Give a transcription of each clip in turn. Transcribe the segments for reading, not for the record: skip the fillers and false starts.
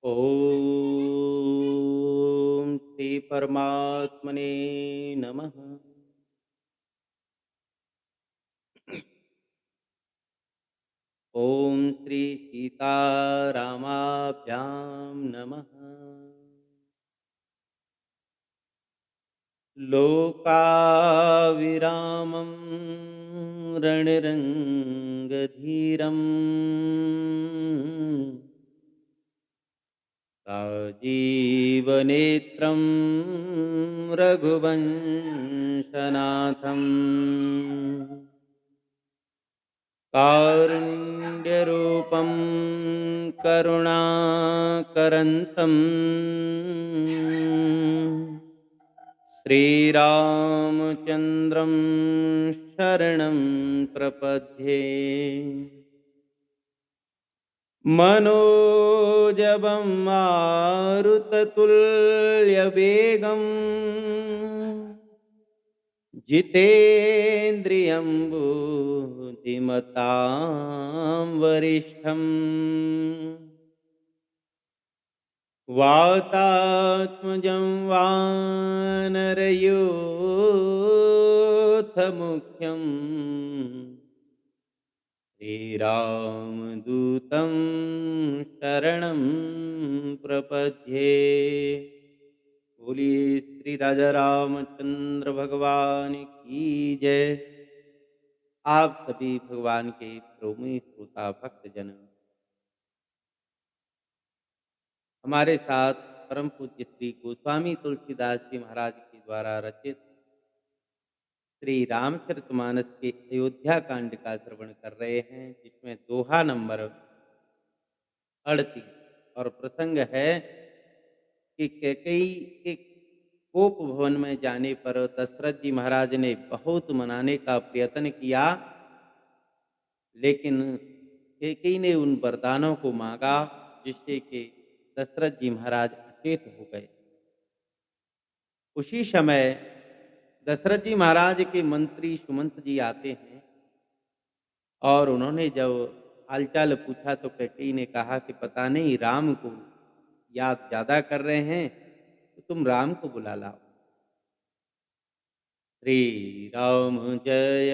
ओम श्री परमात्मने नमः। ओम श्री सीतारामाभ्यां नमः। लोकाविरामं रणरङ्गधीरम् राजीवनेत्रं रघुवंशनाथम् कारुण्यरूपं करुणाकरन्तम् श्रीरामचन्द्रं शरणं प्रपद्ये। मनोजवं मारुततुल्यवेगम् जितेन्द्रियं बुद्धिमतां वरिष्ठम् वातात्मजं वानरयूथमुख्यम् श्रीरामदूतं शरणं प्रपद्ये। बोलिए श्री राजा रामचंद्र भगवान की जय। आप सभी भगवान के प्रेमी श्रोता भक्तजन हमारे साथ परम पूज्य श्री गोस्वामी तुलसीदास जी महाराज के द्वारा रचित श्री रामचरितमानस के अयोध्या कांड का श्रवण कर रहे हैं, जिसमें दोहा नंबर 38 और प्रसंग है कि कैकेयी के कोप भवन में जाने पर दशरथ जी महाराज ने बहुत मनाने का प्रयत्न किया, लेकिन कैकेयी ने उन वरदानों को मांगा जिससे कि दशरथ जी महाराज अचेत हो गए। उसी समय दशरथ जी महाराज के मंत्री सुमंत जी आते हैं और उन्होंने जब हालचाल पूछा तो कैकेयी ने कहा कि पता नहीं राम को याद ज़्यादा कर रहे हैं, तो तुम राम को बुला लाओ। श्री राम जय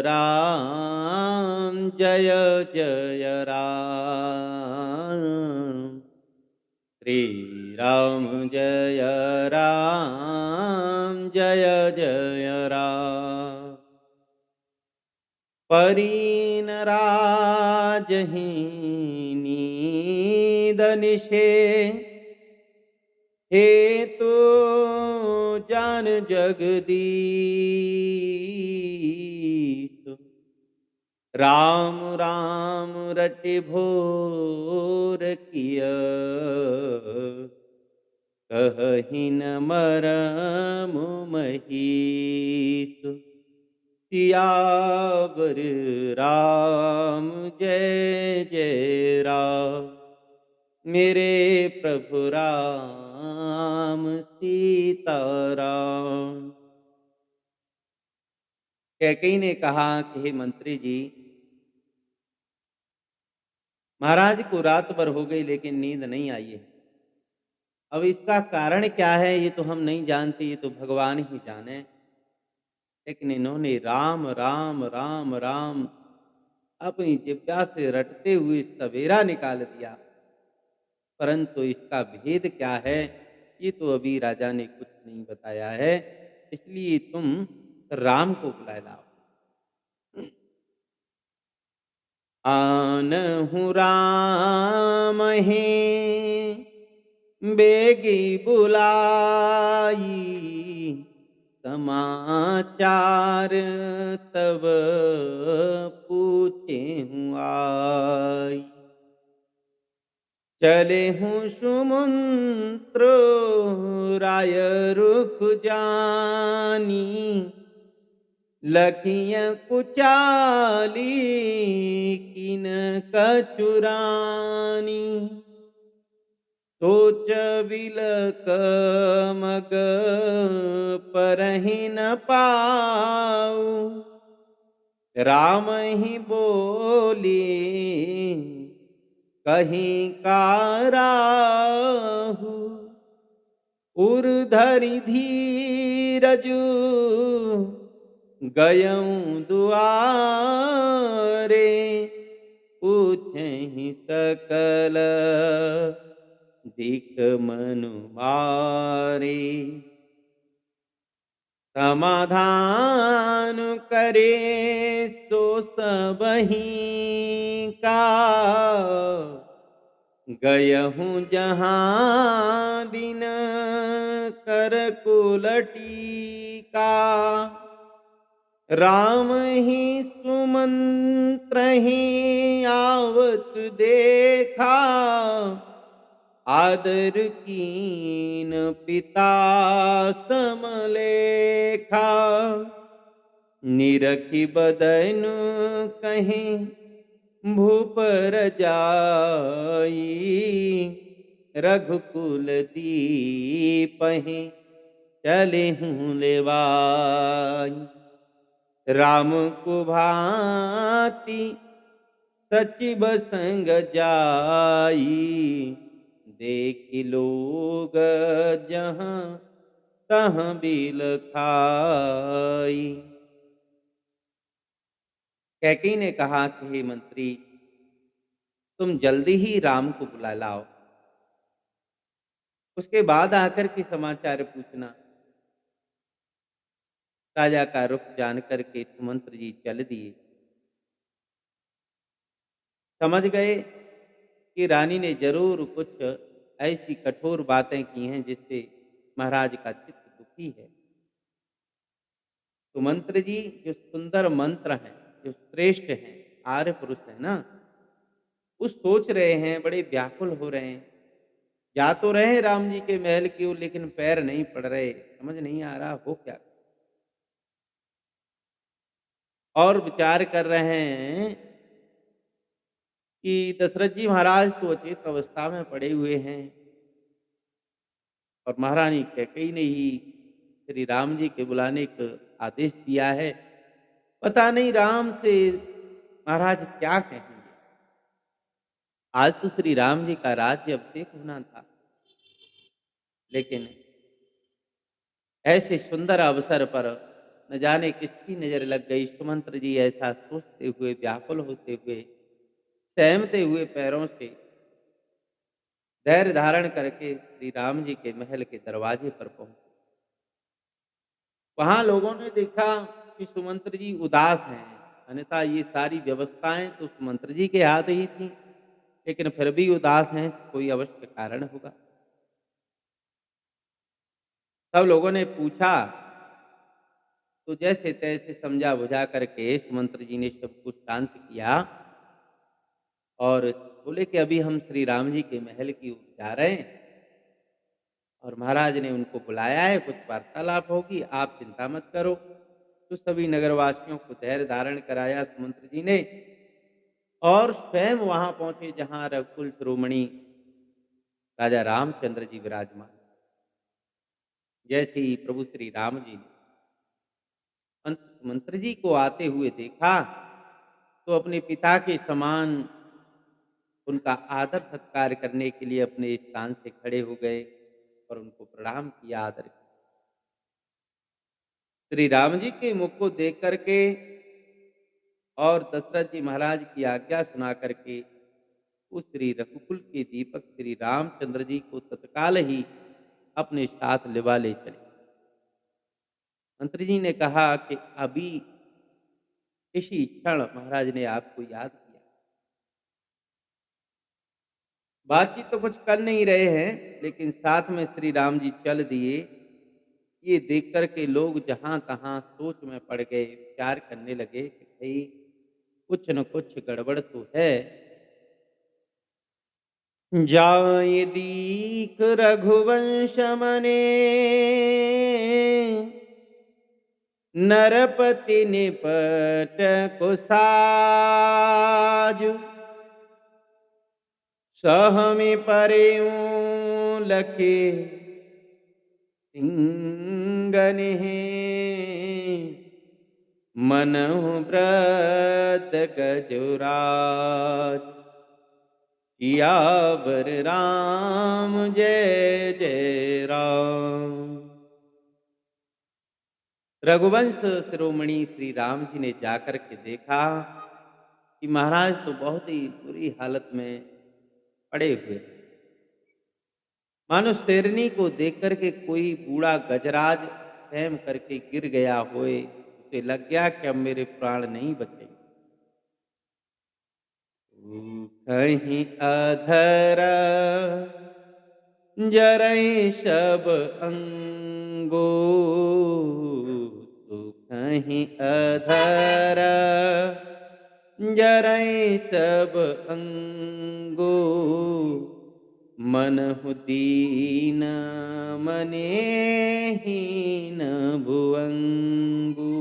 राम जय जय राम। श्री राम जय राम जय जय राम। परीन राजहीनी दनिशे हे तो जान जगदीश। राम राम रटि भोर किय कहि न मरम महीस। सियावर राम जय जय राम। मेरे प्रभु राम सीताराम। कैकेयी ने कहा कि हे मंत्री जी, महाराज को रात भर हो गई लेकिन नींद नहीं आई है। अब इसका कारण क्या है ये तो हम नहीं जानते, ये तो भगवान ही जाने। लेकिन इन्होंने राम राम राम राम अपनी जिह्वा से रटते हुए सवेरा निकाल दिया, परंतु इसका भेद क्या है ये तो अभी राजा ने कुछ नहीं बताया है। इसलिए तुम राम को बुला लाओ। आनहु राम है बेगी बुलाई। समाचार तब पूछे हूँ आई। चले हूँ सुमंत्र राय रुख जानी। लखिय कुचाली किन कचुरानी। सोच बिलक मग परहि न पाऊ। राम ही बोली कहीं का राहु उर्धरि धीरजु गयऊँ दुआरे पूछहि सकल दिक मनु मारे समाधान करे सो सबही का गयहूँ जहाँ दिन कर कुलटी का राम ही सुमंत्र ही आवत देखा आदर कीन पिता समलेखा निरखी बदन कहीं भूपर जाई रघुकुल दीपहि चले हूँ लेवाई राम को भांति सचिव संग जाई देखि लोग जहाँ तहाँ बिल खाई। कैकेयी ने कहा कि हे मंत्री, तुम जल्दी ही राम को बुला लाओ, उसके बाद आकर के समाचार पूछना। राजा का रुख जान करके सुमंत्र जी चल दिए। समझ गए कि रानी ने जरूर कुछ ऐसी कठोर बातें की हैं जिससे महाराज का चित्त दुखी है। सुमंत्र जी जो सुंदर मंत्र हैं, जो श्रेष्ठ हैं, आर्य पुरुष है ना, उस सोच रहे हैं, बड़े व्याकुल हो रहे हैं। जा तो रहे हैं राम जी के महल की ओर, लेकिन पैर नहीं पड़ रहे, समझ नहीं आ रहा हो क्या। और विचार कर रहे हैं कि दशरथ जी महाराज तो अचेत अवस्था में पड़े हुए हैं और महारानी कैकेयी ने ही श्री राम जी के बुलाने का आदेश दिया है। पता नहीं राम से महाराज क्या कहेंगे। आज तो श्री राम जी का राज्य अभिषेक होना था, लेकिन ऐसे सुंदर अवसर पर न जाने किसकी नजर लग गई। सुमंत्र जी ऐसा सोचते हुए, व्याकुल होते हुए, सहमते हुए पैरों से धैर्य धारण करके श्री राम जी के महल के दरवाजे पर पहुंचे। वहां लोगों ने देखा कि सुमंत्र जी उदास हैं, अन्यथा ये सारी व्यवस्थाएं तो सुमंत्र जी के हाथ ही थी, लेकिन फिर भी उदास हैं, कोई अवश्य कारण होगा। सब लोगों ने पूछा तो जैसे तैसे समझा बुझा करके सुमंत्र जी ने सब कुछ शांत किया और बोले कि अभी हम श्री राम जी के महल की ओर जा रहे हैं और महाराज ने उनको बुलाया है, कुछ वार्तालाप होगी, आप चिंता मत करो। तो सभी नगरवासियों को धैर्य धारण कराया सुमंत्र जी ने और स्वयं वहां पहुंचे जहां रघुकुल शिरोमणि राजा रामचंद्र जी विराजमान। जैसे ही प्रभु श्री राम जी ने मंत्री जी को आते हुए देखा तो अपने पिता के समान उनका आदर सत्कार करने के लिए अपने स्थान से खड़े हो गए और उनको प्रणाम किया, आदर किया। श्री राम जी के मुख को देख करके और दशरथ जी महाराज की आज्ञा सुना करके उस श्री रघुकुल के दीपक श्री रामचंद्र जी को तत्काल ही अपने साथ लिवा ले चले। मंत्री जी ने कहा कि अभी इसी क्षण महाराज ने आपको याद किया। बातचीत तो कुछ कर नहीं रहे हैं, लेकिन साथ में श्री राम जी चल दिए। ये देख कर के लोग जहां तहां सोच में पड़ गए, विचार करने लगे कि भाई कुछ न कुछ गड़बड़ तो है। जाय दीख रघुवंश मने नरपति निपट को साजु सहमि परेऊँ लखे सिंगनि मनहु व्रत गजुराज सियावर राम जय जय राम। रघुवंश शिरोमणि श्री राम जी ने जाकर के देखा कि महाराज तो बहुत ही बुरी हालत में पड़े हुए थे। मानो शेरनी को देख करके कोई बूढ़ा गजराज सहम करके गिर गया होए, उसे लग गया कि अब मेरे प्राण नहीं बचेंगे। कहीं अधर जरई सब अंगो, तो कहीं अधर जरई सब अंगो, मनहु दीन मने हीन भुअंगु।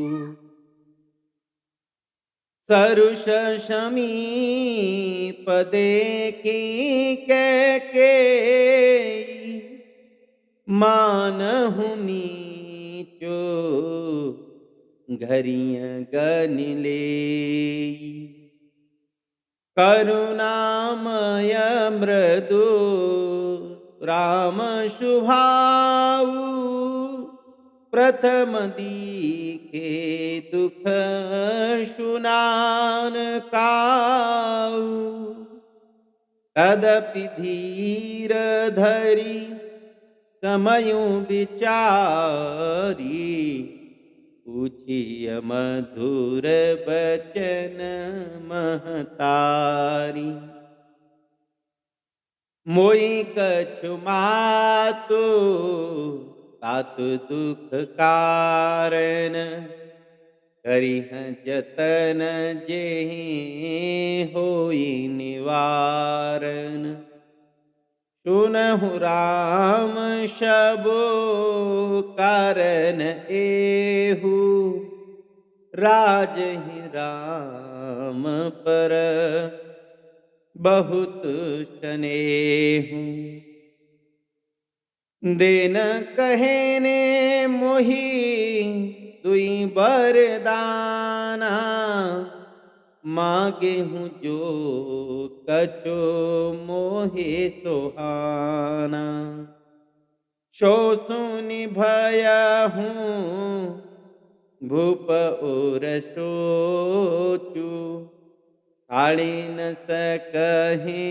सरुष समीप देखी कैकेयी, मानहु मीचो घरिय गन लेई। करुणामय मृदु राम शुभाऊ, प्रथम दीखे दुख सुनान काऊ। तदपि धीर धरी समयु विचारी, पूछिय मधुर बचन महतारी। मोई कछु मातु तातु दुख कारण, करिह जतन जेहि होई निवारण। सुनहु राम सबो कारण एहु, राजहि राम पर बहुत स्नेहु। देन कहने मोहि दुई बरदाना, मांगेहूँ जो कछु मोहे सुहाना। सो सुनि भयहूँ भूप और सोचू, आड़ी न सकहि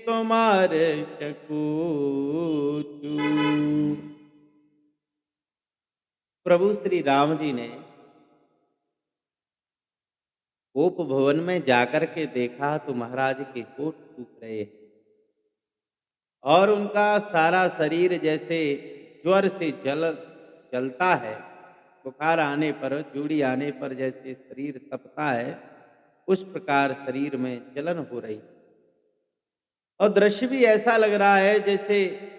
तुमार सकूचू। प्रभु श्री राम जी ने गोप भवन में जाकर के देखा तो महाराज के होठ सूख रहे हैं और उनका सारा शरीर जैसे ज्वर से जलता है। बुखार आने पर, जूड़ी आने पर जैसे शरीर तपता है, उस प्रकार शरीर में जलन हो रही। और दृश्य भी ऐसा लग रहा है जैसे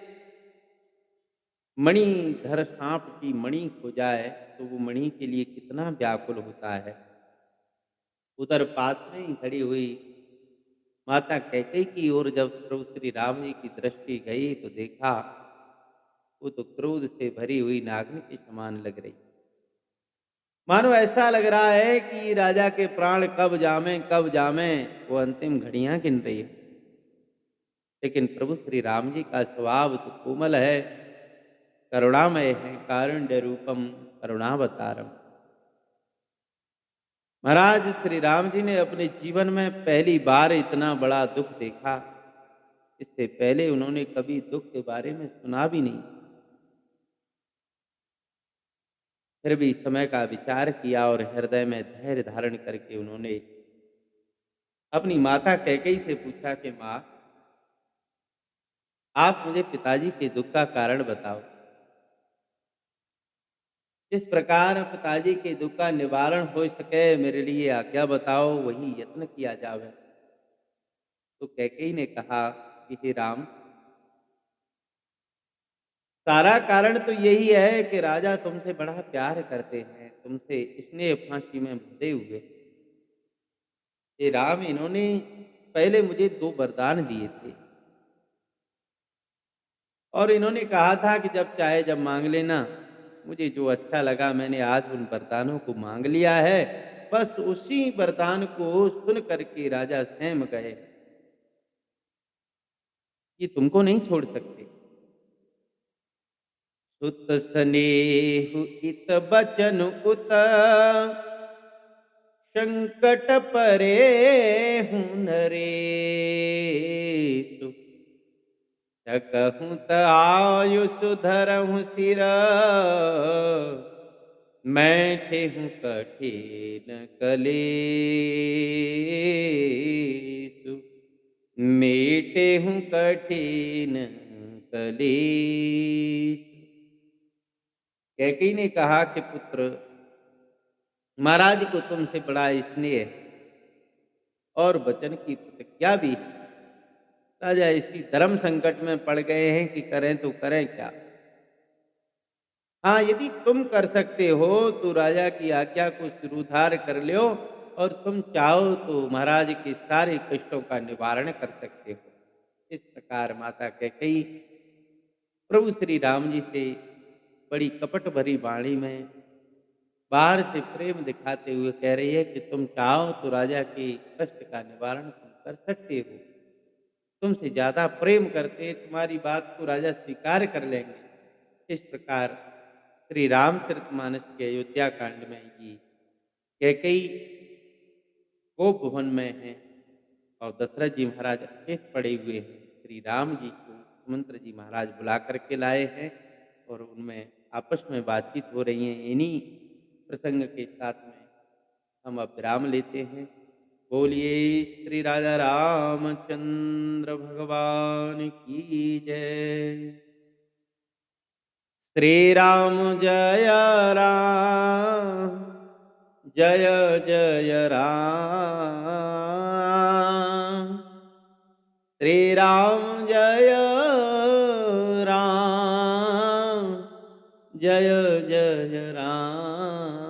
मणिधर सांप की मणि खो जाए तो वो मणि के लिए कितना व्याकुल होता है। उधर पास में ही खड़ी हुई माता कैकेयी की ओर जब प्रभु श्री राम जी की दृष्टि गई तो देखा वो तो क्रोध से भरी हुई नागिन के समान लग रही। मानो ऐसा लग रहा है कि राजा के प्राण कब जामे, वो अंतिम घड़ियां गिन रही है। लेकिन प्रभु श्री राम जी का स्वभाव तो कोमल है, करुणामय है, कारुण्य रूपम करुणावतारम। महाराज श्री राम जी ने अपने जीवन में पहली बार इतना बड़ा दुख देखा। इससे पहले उन्होंने कभी दुख के बारे में सुना भी नहीं। फिर भी समय का विचार किया और हृदय में धैर्य धारण करके उन्होंने अपनी माता कैकेयी से पूछा कि माँ, आप मुझे पिताजी के दुख का कारण बताओ। जिस प्रकार पिताजी के दुख का निवारण हो सके मेरे लिए आज्ञा बताओ, वही यत्न किया जावे। तो कैकेयी ने कहा कि हे राम, सारा कारण तो यही है कि राजा तुमसे बड़ा प्यार करते हैं, तुमसे स्नेह फांसी में बंधे हुए। हे राम, इन्होंने पहले मुझे 2 वरदान दिए थे और इन्होंने कहा था कि जब चाहे जब मांग लेना। मुझे जो अच्छा लगा मैंने आज उन वरदानों को मांग लिया है। बस उसी वरदान को सुन करके राजा सहम गए ये तुमको नहीं छोड़ सकते। सुत स्नेहु इत बचन उत संकट परे हूँ नरेशु। सकहूँ त आयुष धरहूँ सिर मैठे हूँ कठिन कलेशु। मेटे हूँ कठिन कलेश। कैकेयी ने कहा कि पुत्र, महाराज को तुमसे बड़ा स्नेह है और वचन की प्रतिज्ञा भी है। राजा इसी धर्म संकट में पड़ गए हैं कि करें तो करें क्या। हाँ, यदि तुम कर सकते हो तो राजा की आज्ञा को शिरोधार्य कर लो और तुम चाहो तो महाराज के सारे कष्टों का निवारण कर सकते हो। इस प्रकार माता कैकेयी प्रभु श्री राम जी से बड़ी कपट भरी वाणी में बाहर से प्रेम दिखाते हुए कह रही है कि तुम चाहो तो राजा के कष्ट का निवारण तुम कर सकते हो। तुमसे ज़्यादा प्रेम करते, तुम्हारी बात को राजा स्वीकार कर लेंगे। इस प्रकार श्री रामचरितमानस के अयोध्या कांड में ये कैकेयी गोप भवन में है और दशरथ जी महाराज अकेत पड़े हुए हैं। श्री राम जी को सुमंत्र जी महाराज बुला करके लाए हैं और उनमें आपस में बातचीत हो रही है। इन्हीं प्रसंग के साथ में हम अब विराम लेते हैं। बोलिए श्री राजा रामचंद्र भगवान की जय। श्री राम जय राम, जय जय राम। श्री राम जय राम, जय जय राम।